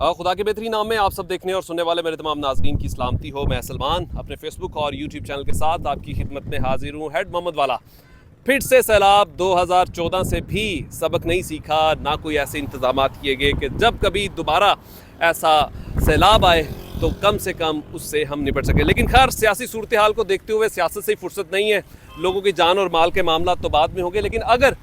खुदा के बेहतरीन नाम में आप सब देखने और सुनने वाले मेरे तमाम नाजरीन की सलामती हो। मैं सलमान अपने फेसबुक और यूट्यूब चैनल के साथ आपकी खिदमत में हाजिर हूँ। हेड मोहम्मद वाला फिर से सैलाब 2014 से भी सबक नहीं सीखा, ना कोई ऐसे इंतजाम किए गए कि जब कभी दोबारा ऐसा सैलाब आए तो कम से कम उससे हम निपट सकें। लेकिन खैर सियासी सूरत हाल को देखते हुए सियासत से ही फुर्सत नहीं है, लोगों की जान और माल के मामला तो बाद में होंगे। लेकिन अगर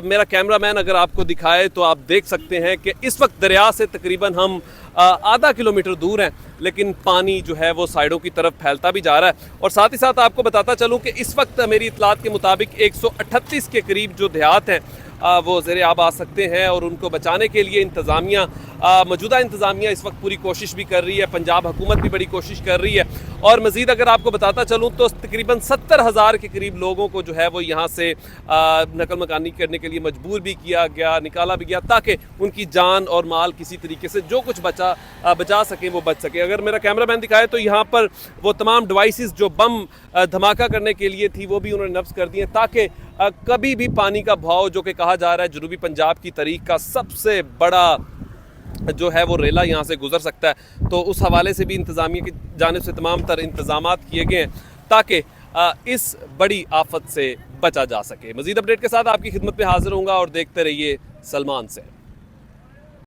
मेरा कैमरामैन अगर आपको दिखाए तो आप देख सकते हैं कि इस वक्त दरिया से तकरीबन हम आधा किलोमीटर दूर हैं, लेकिन पानी जो है वो साइडों की तरफ फैलता भी जा रहा है। और साथ ही साथ आपको बताता चलूं कि इस वक्त मेरी इतलात के मुताबिक 138 के करीब जो देहात हैं वो ज़ेरे आब आ सकते हैं और उनको बचाने के लिए इंतज़ामिया मौजूदा इंतज़ामिया इस वक्त पूरी कोशिश भी कर रही है। पंजाब हुकूमत भी बड़ी कोशिश कर रही है। और मज़ीद अगर आपको बताता चलूँ तो तकरीबन 70,000 के करीब लोगों को जो है वो यहाँ से नकल मकानी करने के लिए मजबूर भी किया गया, निकाला भी गया, ताकि उनकी जान और माल किसी तरीके से जो कुछ बचा सकें वो बच सके। अगर मेरा कैमरामैन दिखाए तो यहाँ पर वो तमाम डिवाइसेस जो बम धमाका करने के लिए थी वो भी उन्होंने नफ्स कर दी हैं, ताकि कभी भी पानी का बहाव जो कि कहा जा रहा है जनूबी पंजाब की तारीख का सबसे बड़ा जो है वो रेला यहाँ से गुजर सकता है, तो उस हवाले से भी इंतज़ामिया की जानिब से तमाम तर इंतज़ाम किए गए हैं ताकि इस बड़ी आफत से बचा जा सके। मज़ीद अपडेट के साथ आपकी खिदमत में हाजिर होऊंगा और देखते रहिए सलमान से।